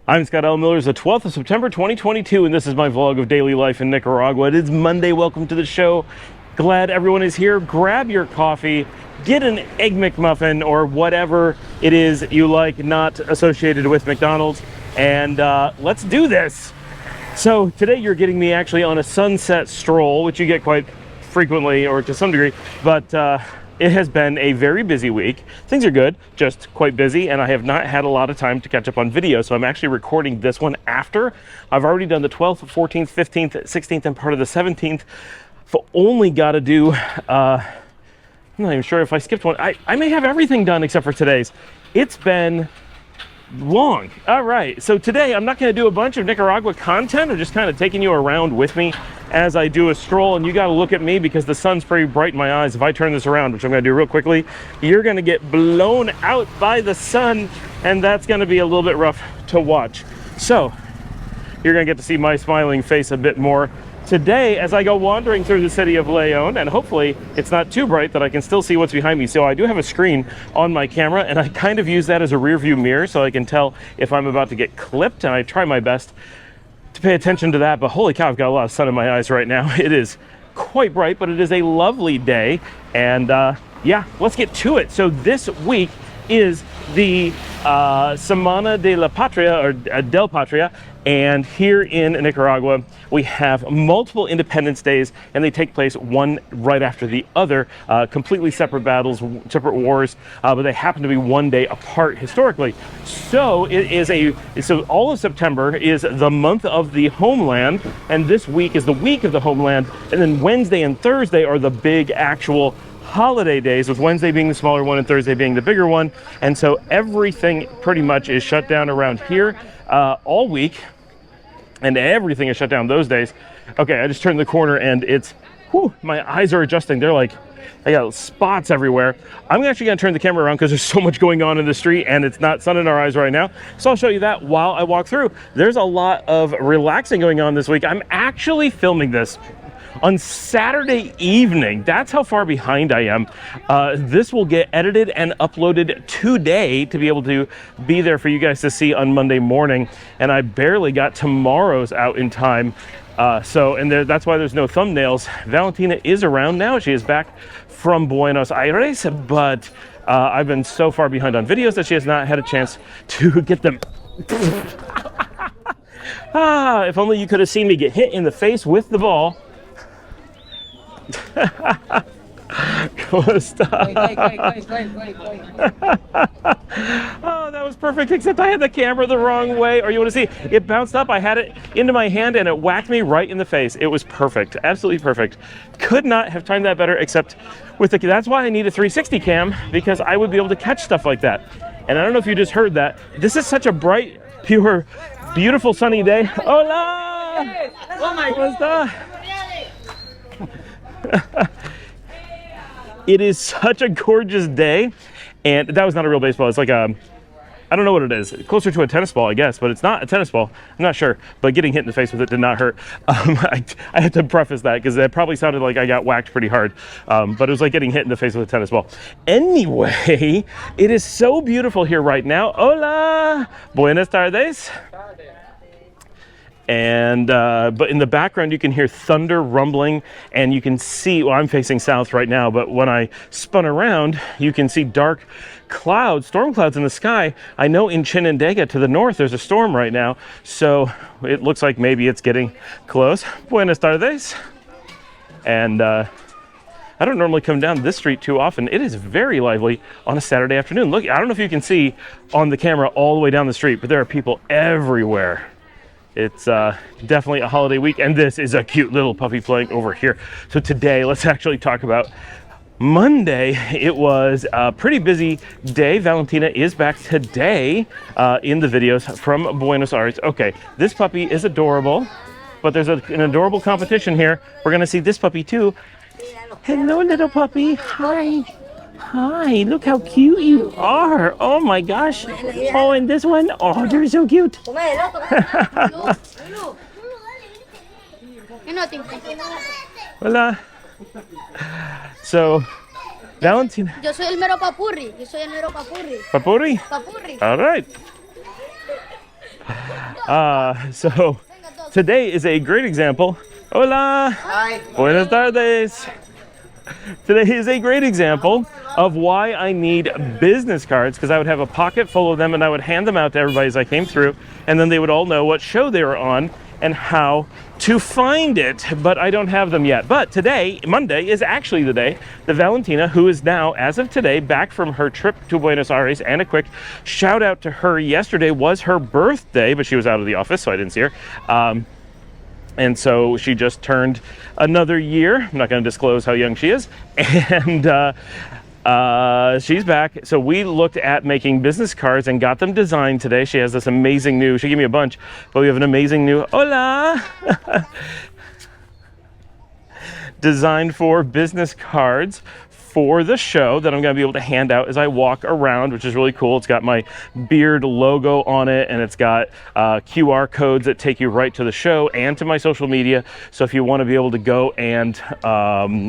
I'm Scott L. Miller. It's the 12th of September 2022, and this is my vlog of daily life in Nicaragua. It is Monday. Welcome to the show. Glad everyone is here. Grab your coffee, get an Egg McMuffin or whatever it is you like not associated with McDonald's, and let's do this. So today you're getting me actually on a sunset stroll, which you get quite frequently or to some degree, but it has been a very busy week. Things are good, just quite busy, and I have not had a lot of time to catch up on video, so I'm actually recording this one after. I've already done the 12th, 14th, 15th, 16th, and part of the 17th. I've only got to do, I'm not even sure if I skipped one. I may have everything done except for today's. It's been long. All right, so today I'm not going to do a bunch of Nicaragua content. I'm just kind of taking you around with me as I do a stroll, and you got to look at me because the sun's pretty bright in my eyes. If I turn this around, which I'm going to do real quickly, you're going to get blown out by the sun, and that's going to be a little bit rough to watch. So you're going to get to see my smiling face a bit more today as I go wandering through the city of Leon, and hopefully it's not too bright that I can still see what's behind me. So I do have a screen on my camera, and I kind of use that as a rear view mirror so I can tell if I'm about to get clipped, and I try my best to pay attention to that. But holy cow, I've got a lot of sun in my eyes right now. It is quite bright, but it is a lovely day, and yeah, let's get to it. So this week is the Semana de la Patria, or Del Patria, and here in Nicaragua we have multiple Independence Days, and they take place one right after the other, completely separate battles, separate wars, but they happen to be one day apart historically. So it is so all of September is the month of the homeland, and this week is the week of the homeland, and then Wednesday and Thursday are the big actual holiday days, with Wednesday being the smaller one and Thursday being the bigger one. And so everything pretty much is shut down around here all week, and everything is shut down those days. Okay, I just turned the corner and it's, whew, my eyes are adjusting. They're like, I got spots everywhere. I'm actually gonna turn the camera around because there's so much going on in the street and it's not sun in our eyes right now. So I'll show you that while I walk through. There's a lot of relaxing going on this week. I'm actually filming this on Saturday evening. That's how far behind I am. This will get edited and uploaded today to be able to be there for you guys to see on Monday morning. And I barely got tomorrow's out in time. That's why there's no thumbnails. Valentina is around now. She is back from Buenos Aires, but I've been so far behind on videos that she has not had a chance to get them. If only you could have seen me get hit in the face with the ball. Oh, that was perfect, except I had the camera the wrong way. Or you want to see, it bounced up, I had it into my hand, and it whacked me right in the face. It was perfect, absolutely perfect. Could not have timed that better, except with the, that's why I need a 360 cam, because I would be able to catch stuff like that. And I don't know if you just heard that. This is such a bright, pure, beautiful sunny day. Hola! Oh my God! It is such a gorgeous day, and that was not a real baseball. It's like a, I don't know what it is, closer to a tennis ball, I guess, but it's not a tennis ball. I'm not sure, but getting hit in the face with it did not hurt. I had to preface that because it probably sounded like I got whacked pretty hard, but it was like getting hit in the face with a tennis ball. Anyway, it is so beautiful here right now. Hola, buenas tardes. And but in the background you can hear thunder rumbling, and you can see, well, I'm facing south right now, but when I spun around you can see dark clouds, storm clouds in the sky. I know in Chinandega to the north there's a storm right now, so it looks like maybe it's getting close. Buenas tardes. And I don't normally come down this street too often. It is very lively on a Saturday afternoon. Look, I don't know if you can see on the camera all the way down the street, but there are people everywhere. It's definitely a holiday week, and this is a cute little puppy playing over here. So today, let's actually talk about Monday. It was a pretty busy day. Valentina is back today in the videos from Buenos Aires. Okay, this puppy is adorable, but there's an adorable competition here. We're gonna see this puppy too. Hello, little puppy. Hi. Hi, look how cute you are. Oh my gosh. Oh, and this one, oh, they're so cute. Hola. So, Valentina. Yo soy el mero papurri. Yo soy el mero papurri. Papurri? Papurri. All right. So today is a great example. Hola. Hi. Buenas tardes. Today is a great example of why I need business cards, because I would have a pocket full of them and I would hand them out to everybody as I came through, and then they would all know what show they were on and how to find it, but I don't have them yet. But today, Monday, is actually the day that Valentina, who is now, as of today, back from her trip to Buenos Aires, and a quick shout out to her, yesterday was her birthday, but she was out of the office, so I didn't see her. And so she just turned another year. I'm not going to disclose how young she is. And she's back. So we looked at making business cards and got them designed today. She has this amazing new, she gave me a bunch, but we have an amazing new, hola, designed for business cards for the show that I'm going to be able to hand out as I walk around, which is really cool. It's got my Beard logo on it, and it's got QR codes that take you right to the show and to my social media. So if you want to be able to go and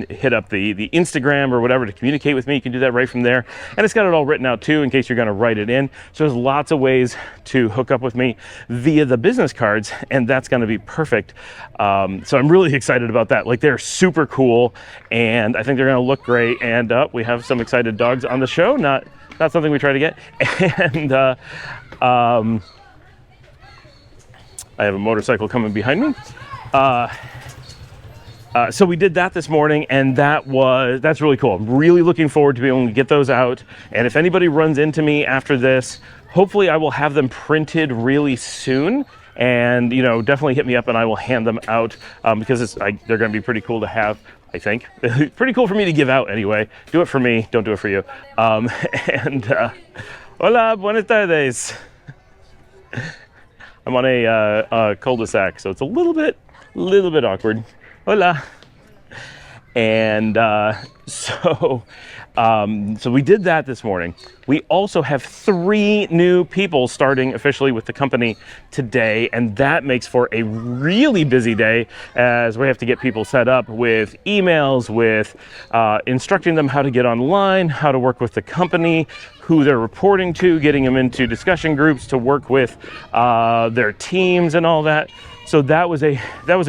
hit up the Instagram or whatever to communicate with me, you can do that right from there. And it's got it all written out too, in case you're going to write it in. So there's lots of ways to hook up with me via the business cards, and that's going to be perfect. So I'm really excited about that. Like, they're super cool, and I think they're going to look great. And we have some excited dogs on the show. Not something we try to get. And I have a motorcycle coming behind me. So we did that this morning, and that's really cool. I'm really looking forward to being able to get those out. And if anybody runs into me after this, hopefully I will have them printed really soon. And, you know, definitely hit me up and I will hand them out, because they're going to be pretty cool to have, I think. Pretty cool for me to give out anyway. Do it for me, don't do it for you. Hola, buenas tardes. I'm on a cul-de-sac, so it's a little bit awkward. Hola. And so we did that this morning. We also have 3 new people starting officially with the company today, and that makes for a really busy day, as we have to get people set up with emails, with instructing them how to get online, how to work with the company, who they're reporting to, getting them into discussion groups to work with their teams and all that. So that was a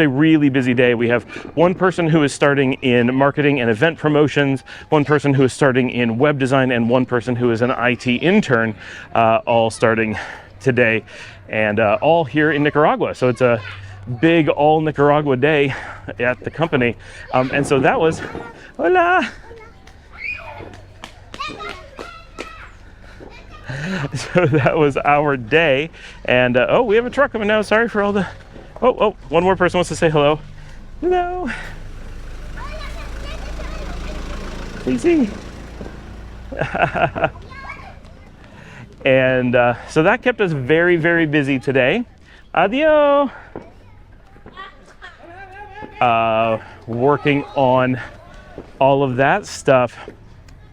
really busy day. We have one person who is starting in marketing and event promotions, one person who is starting in web design, and one person who is an IT intern, all starting today, and all here in Nicaragua. So it's a big all Nicaragua day at the company. And so that was, hola. So that was our day. And oh, we have a truck coming now. Sorry for all the... Oh, one more person wants to say hello. Hello. Easy. And so that kept us very, very busy today. Adios. Working on all of that stuff.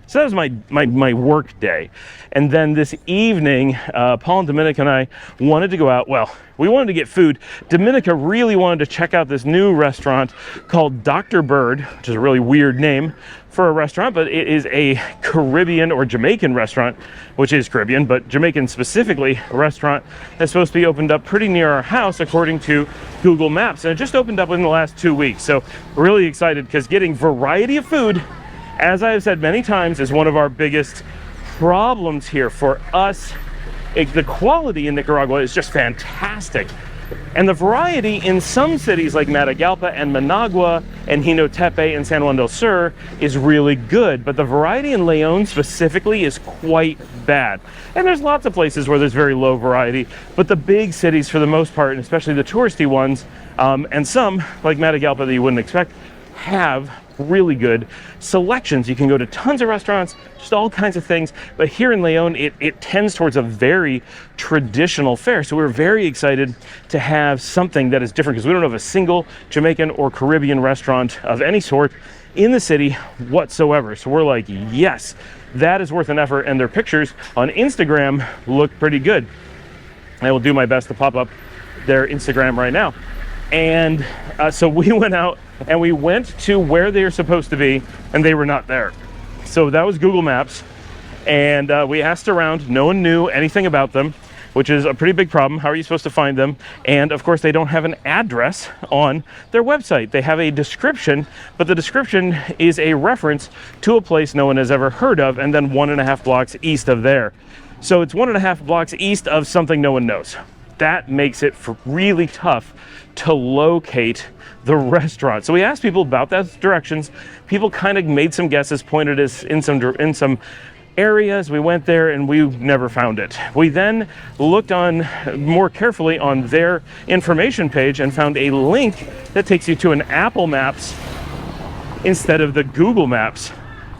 So that was my work day. And then this evening, Paul and Dominica and I wanted to go out. Well, we wanted to get food. Dominica really wanted to check out this new restaurant called Dr. Bird, which is a really weird name for a restaurant, but it is a Caribbean or Jamaican restaurant, which is Caribbean, but Jamaican specifically, a restaurant that's supposed to be opened up pretty near our house according to Google Maps. And it just opened up in the last 2 weeks. So we're really excited, because getting variety of food, as I have said many times, is one of our biggest problems here for us. The quality in Nicaragua is just fantastic. And the variety in some cities like Matagalpa and Managua and Jinotepe and San Juan del Sur is really good, but the variety in León specifically is quite bad. And there's lots of places where there's very low variety, but the big cities for the most part, and especially the touristy ones, and some like Matagalpa that you wouldn't expect, have really good selections. You can go to tons of restaurants, just all kinds of things. But here in León, it tends towards a very traditional fare. So we're very excited to have something that is different, because we don't have a single Jamaican or Caribbean restaurant of any sort in the city whatsoever. So we're like, yes, that is worth an effort. And their pictures on Instagram look pretty good. I will do my best to pop up their Instagram right now. And so we went out and we went to where they are supposed to be, and they were not there. So that was Google Maps, and we asked around. No one knew anything about them. which is a pretty big problem. How are you supposed to find them? And of course, they don't have an address on their website. They have a description, but the description is a reference to a place no one has ever heard of, and then 1.5 blocks east of there. So it's 1.5 blocks east of something no one knows. That makes it really tough to locate the restaurant. So we asked people about those directions. People kind of made some guesses, pointed us in some areas. We went there and we never found it. We then looked on more carefully on their information page and found a link that takes you to an Apple Maps instead of the Google Maps.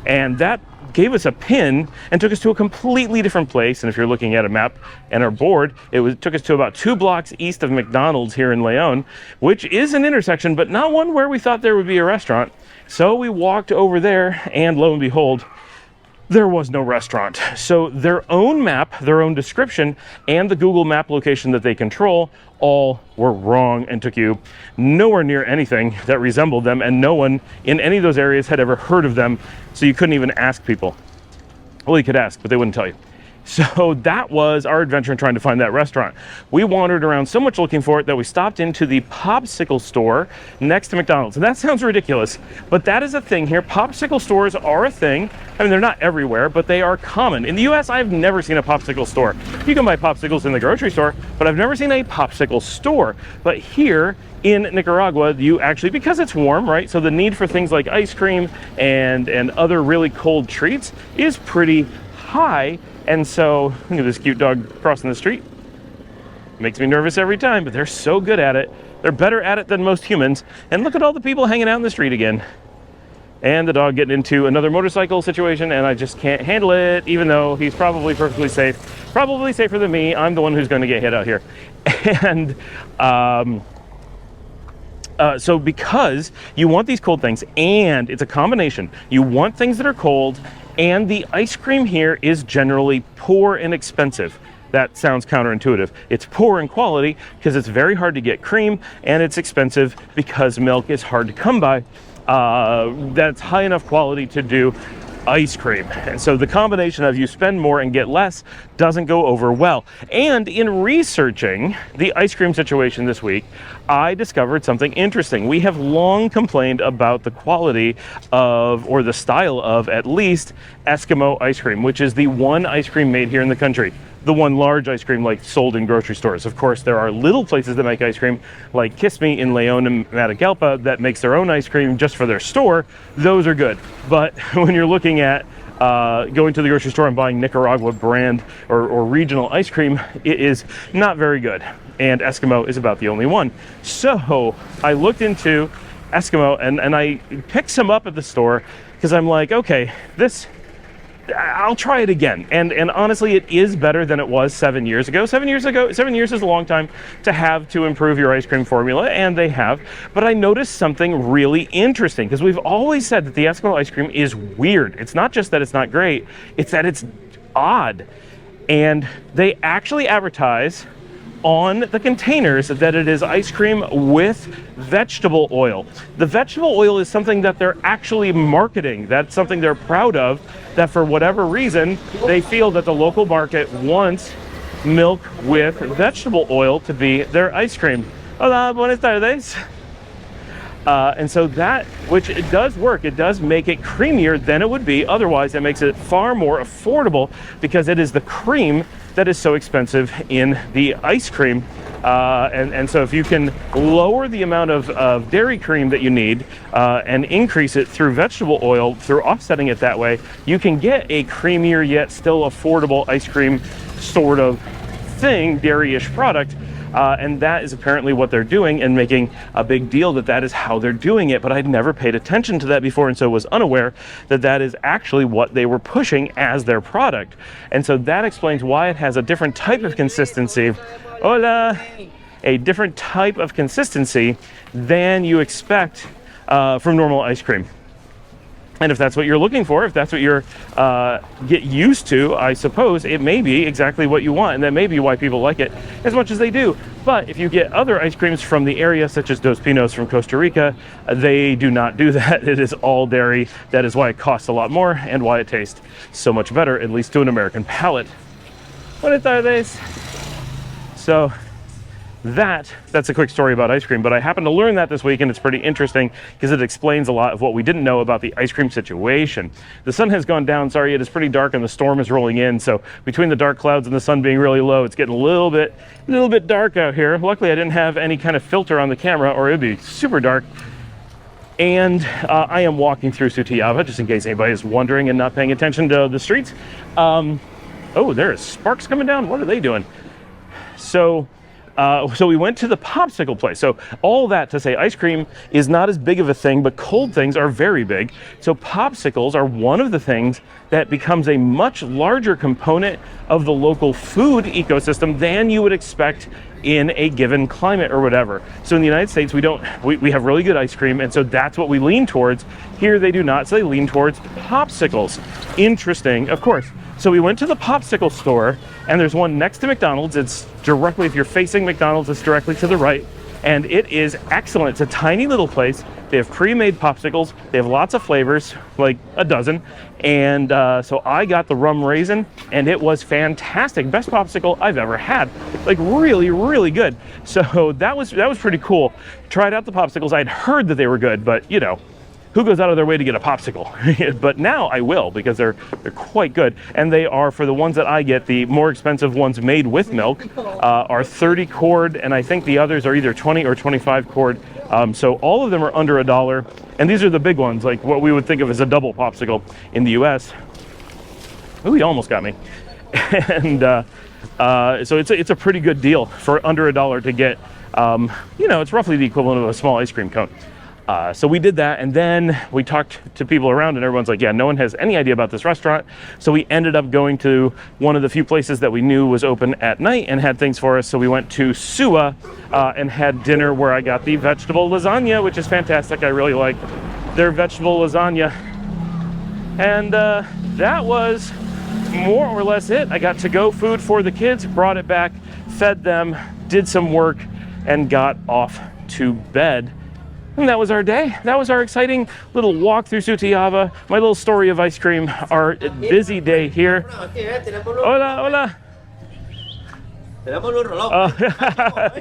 And that gave us a pin and took us to a completely different place. And if you're looking at a map and are bored, took us to about 2 blocks east of McDonald's here in Leon, which is an intersection, but not one where we thought there would be a restaurant. So we walked over there, and lo and behold, there was no restaurant. So their own map, their own description, and the Google Map location that they control all were wrong and took you nowhere near anything that resembled them, and no one in any of those areas had ever heard of them, so you couldn't even ask people. Well, you could ask, but they wouldn't tell you. So that was our adventure in trying to find that restaurant. We wandered around so much looking for it that we stopped into the Popsicle store next to McDonald's. And that sounds ridiculous, but that is a thing here. Popsicle stores are a thing. I mean, they're not everywhere, but they are common. In the US, I've never seen a popsicle store. You can buy popsicles in the grocery store, but I've never seen a popsicle store. But here in Nicaragua, you actually, because it's warm, right? So the need for things like ice cream and other really cold treats is pretty high. And so, look at this cute dog crossing the street. Makes me nervous every time, but they're so good at it. They're better at it than most humans. And look at all the people hanging out in the street again. And the dog getting into another motorcycle situation, and I just can't handle it, even though he's probably perfectly safe. Probably safer than me. I'm the one who's going to get hit out here. And so because you want these cold things, and it's a combination, you want things that are cold, and the ice cream here is generally poor and expensive. That sounds counterintuitive. It's poor in quality because it's very hard to get cream, and it's expensive because milk is hard to come by. That's high enough quality to do ice cream. And so the combination of you spend more and get less doesn't go over well. And in researching the ice cream situation this week, I discovered something interesting. We have long complained about the quality of, or the style of, at least, Eskimo ice cream, which is the one ice cream made here in the country. The one large ice cream like sold in grocery stores. Of course, there are little places that make ice cream, like Kiss Me in Leon and Matagalpa, that makes their own ice cream just for their store. Those are good. But when you're looking at going to the grocery store and buying Nicaragua brand or regional ice cream, it is not very good. And Eskimo is about the only one. So I looked into Eskimo and I picked some up at the store because I'm like, okay, I'll try it again. And honestly, it is better than it was 7 years ago. 7 years is a long time to have to improve your ice cream formula, and they have. But I noticed something really interesting, because we've always said that the Eskimo ice cream is weird. It's not just that it's not great, it's that it's odd. And they actually advertise on the containers that it is ice cream with vegetable oil. The vegetable oil is something that they're actually marketing. That's something they're proud of, that for whatever reason, they feel that the local market wants milk with vegetable oil to be their ice cream. Hola, buenas tardes. And so that, which it does work, it does make it creamier than it would be. Otherwise, it makes it far more affordable because it is the cream that is so expensive in the ice cream. And so if you can lower the amount of dairy cream that you need and increase it through vegetable oil, through offsetting it that way, you can get a creamier yet still affordable ice cream sort of thing, dairy-ish product. And that is apparently what they're doing, and making a big deal that is how they're doing it. But I'd never paid attention to that before, and so was unaware that is actually what they were pushing as their product. And so that explains why it has a different type of consistency. Hola! A different type of consistency than you expect from normal ice cream. And if that's what you're looking for, if that's what you're get used to, I suppose it may be exactly what you want, and that may be why people like it as much as they do. But if you get other ice creams from the area, such as Dos Pinos from Costa Rica, they do not do that. It is all dairy. That is why it costs a lot more and why it tastes so much better, at least to an American palate. Buenas tardes. So that's a quick story about ice cream, but I happened to learn that this week, and it's pretty interesting because it explains a lot of what we didn't know about the ice cream situation. The sun has gone down. Sorry, it is pretty dark and the storm is rolling in. So between the dark clouds and the sun being really low, it's getting a little bit dark out here. Luckily, I didn't have any kind of filter on the camera or it'd be super dark. And I am walking through Sutiava, just in case anybody is wondering and not paying attention to the streets. Oh, there is sparks coming down. What are they doing? So we went to the popsicle place. So all that to say, ice cream is not as big of a thing, but cold things are very big. So popsicles are one of the things that becomes a much larger component of the local food ecosystem than you would expect in a given climate or whatever. So in the United States, we have really good ice cream, and so that's what we lean towards. Here they do not, so they lean towards popsicles. Interesting, of course. So we went to the popsicle store, and there's one next to McDonald's. It's directly, if you're facing McDonald's, it's directly to the right, and it is excellent. It's a tiny little place. They have pre-made popsicles. They have lots of flavors, like a dozen, and so I got the rum raisin, and it was fantastic. Best popsicle I've ever had. Like really, really good. So that was pretty cool. Tried out the popsicles. I'd heard that they were good, but you know, who goes out of their way to get a popsicle? But now I will, because they're quite good. And they are, for the ones that I get, the more expensive ones made with milk are 30 cord, and I think the others are either 20 or 25 cord. So all of them are under $1. And these are the big ones, like what we would think of as a double popsicle in the US. Ooh, he almost got me. And so it's a pretty good deal for under $1 to get, you know, it's roughly the equivalent of a small ice cream cone. So we did that, and then we talked to people around, and everyone's like, yeah, no one has any idea about this restaurant. So we ended up going to one of the few places that we knew was open at night and had things for us. So we went to Sua and had dinner, where I got the vegetable lasagna, which is fantastic. I really like their vegetable lasagna. And that was more or less it. I got to-go food for the kids, brought it back, fed them, did some work, and got off to bed. And that was our day. That was our exciting little walk through Sutiava, my little story of ice cream, our busy day here. Hola, hola.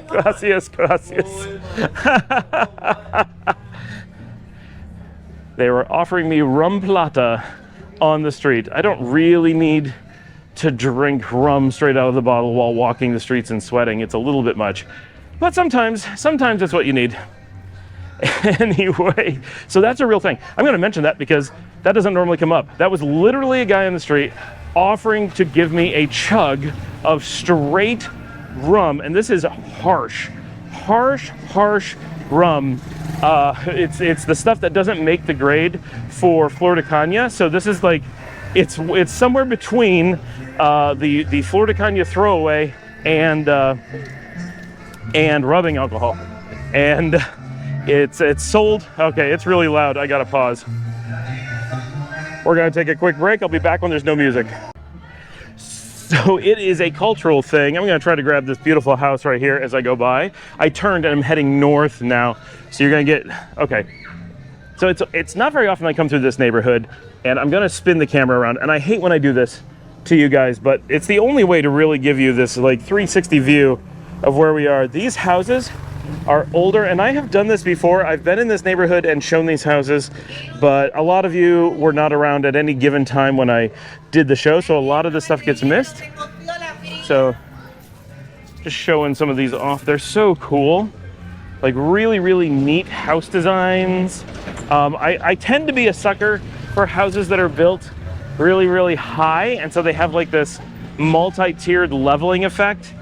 Gracias, gracias. They were offering me rum plata on the street. I don't really need to drink rum straight out of the bottle while walking the streets and sweating. It's a little bit much. But sometimes it's what you need. Anyway, so that's a real thing. I'm going to mention that because that doesn't normally come up. That was literally a guy on the street offering to give me a chug of straight rum, and this is harsh rum. It's the stuff that doesn't make the grade for Flor de Caña. So this is like, it's somewhere between the Flor de Caña throwaway and rubbing alcohol, and it's sold. Okay, it's really loud. I gotta pause. We're gonna take a quick break. I'll be back when there's no music. So it is a cultural thing. I'm gonna try to grab this beautiful house right here as I go by. I turned and I'm heading north now. So you're gonna get, okay. So it's not very often I come through this neighborhood, and I'm gonna spin the camera around, and I hate when I do this to you guys, but it's the only way to really give you this like 360 view of where we are. These houses are older, and I have done this before. I've been in this neighborhood and shown these houses, but a lot of you were not around at any given time when I did the show, so a lot of the stuff gets missed. So just showing some of these off. They're so cool. Like really, really neat house designs. I tend to be a sucker for houses that are built really, really high, and so they have like this multi-tiered leveling effect.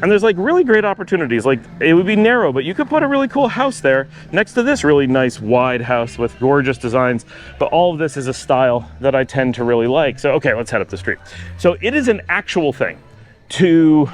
And there's like really great opportunities. Like it would be narrow, but you could put a really cool house there next to this really nice wide house with gorgeous designs. But all of this is a style that I tend to really like. So, okay, let's head up the street. So it is an actual thing to,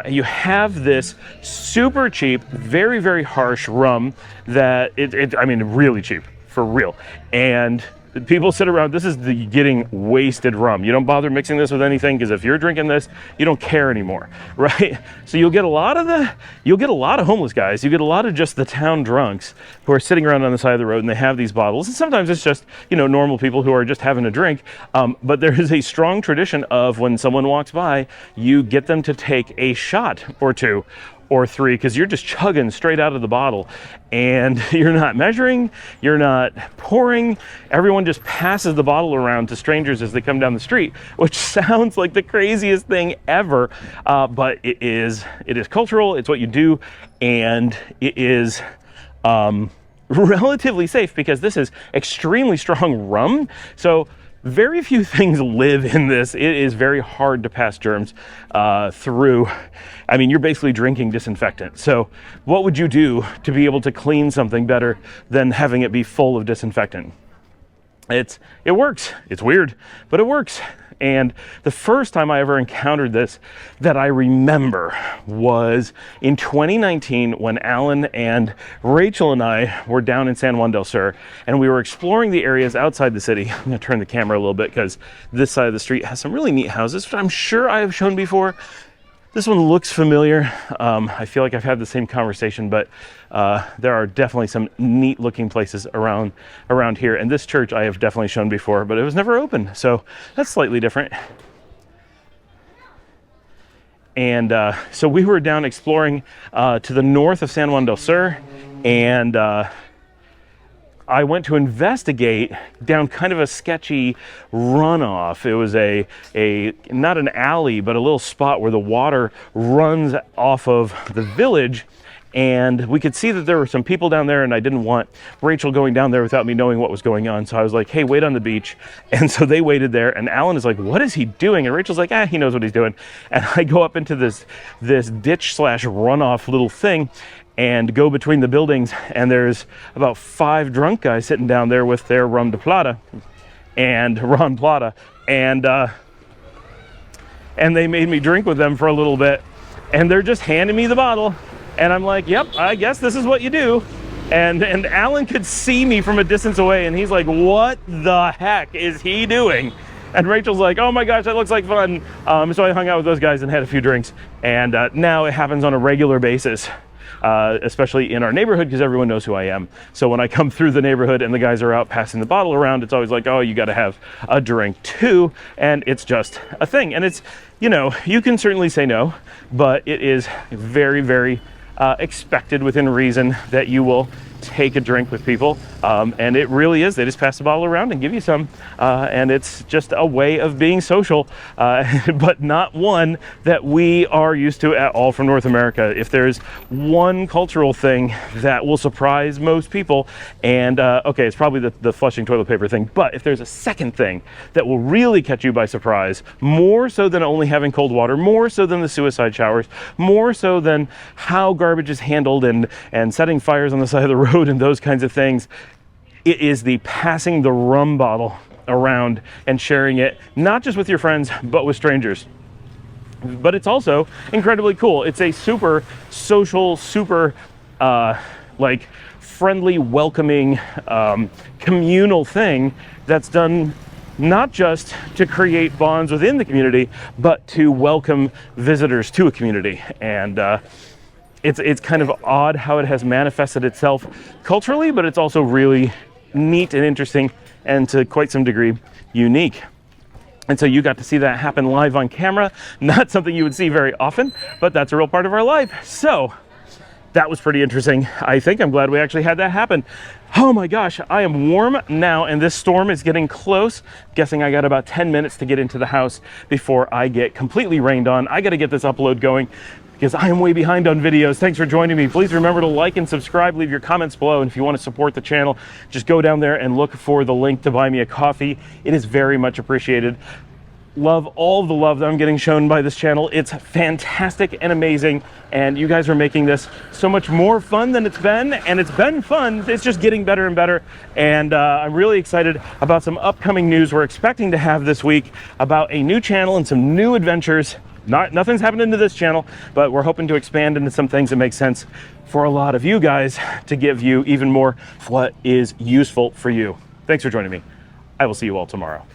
you have this super cheap, very, very harsh rum that I mean, really cheap for real. And People sit around, this is the getting wasted rum. You don't bother mixing this with anything, because if you're drinking this, you don't care anymore, right? So you'll get a lot of homeless guys. You get a lot of just the town drunks who are sitting around on the side of the road and they have these bottles. And sometimes it's just, normal people who are just having a drink. But there is a strong tradition of when someone walks by, you get them to take a shot or two or three, because you're just chugging straight out of the bottle and you're not measuring, you're not pouring. Everyone just passes the bottle around to strangers as they come down the street, which sounds like the craziest thing ever, but it is cultural. It's what you do, and it is relatively safe because this is extremely strong rum. So very few things live in this. It is very hard to pass germs through. I mean, you're basically drinking disinfectant. So what would you do to be able to clean something better than having it be full of disinfectant? It works. It's weird, but it works. And the first time I ever encountered this that I remember was in 2019 when Alan and Rachel and I were down in San Juan del Sur, and we were exploring the areas outside the city. I'm going to turn the camera a little bit because this side of the street has some really neat houses, which I'm sure I have shown before. This one looks familiar. I feel like I've had the same conversation, but there are definitely some neat looking places around here. And this church I have definitely shown before, but it was never open. So that's slightly different. And so we were down exploring to the north of San Juan del Sur, and I went to investigate down kind of a sketchy runoff. It was a not an alley, but a little spot where the water runs off of the village. And we could see that there were some people down there, and I didn't want Rachel going down there without me knowing what was going on. So I was like, hey, wait on the beach. And so they waited there, and Alan is like, what is he doing? And Rachel's like, he knows what he's doing. And I go up into this ditch / runoff little thing and go between the buildings, and there's about 5 drunk guys sitting down there with their rum de plata and ron plata, and they made me drink with them for a little bit, and they're just handing me the bottle, and I'm like, yep, I guess this is what you do. And Alan could see me from a distance away, and he's like, what the heck is he doing? And Rachel's like, oh my gosh, that looks like fun. So I hung out with those guys and had a few drinks, and now it happens on a regular basis. Especially in our neighborhood, because everyone knows who I am. So when I come through the neighborhood and the guys are out passing the bottle around, it's always like, oh, you got to have a drink too. And it's just a thing. And it's, you can certainly say no, but it is very, very expected within reason that you will take a drink with people. And it really is. They just pass the bottle around and give you some. And it's just a way of being social, but not one that we are used to at all from North America. If there's one cultural thing that will surprise most people, and okay, it's probably the flushing toilet paper thing, but if there's a second thing that will really catch you by surprise, more so than only having cold water, more so than the suicide showers, more so than how garbage is handled and setting fires on the side of the road and those kinds of things, it is the passing the rum bottle around and sharing it, not just with your friends, but with strangers. But it's also incredibly cool. It's a super social, super friendly, welcoming, communal thing that's done not just to create bonds within the community, but to welcome visitors to a community. And it's kind of odd how it has manifested itself culturally, but it's also really neat and interesting, and to quite some degree unique. And so you got to see that happen live on camera. Not something you would see very often, but that's a real part of our life. So that was pretty interesting. I think I'm glad we actually had that happen. Oh my gosh, I am warm now, and this storm is getting close. Guessing I got about 10 minutes to get into the house before I get completely rained on. I got to get this upload going, because I am way behind on videos. Thanks for joining me. Please remember to like and subscribe, leave your comments below, and if you want to support the channel, just go down there and look for the link to buy me a coffee. It is very much appreciated. Love all the love that I'm getting shown by this channel. It's fantastic and amazing, and you guys are making this so much more fun than it's been, and it's been fun. It's just getting better and better, and I'm really excited about some upcoming news we're expecting to have this week about a new channel and some new adventures. Nothing's happening to this channel, but we're hoping to expand into some things that make sense for a lot of you guys to give you even more of what is useful for you. Thanks for joining me. I will see you all tomorrow.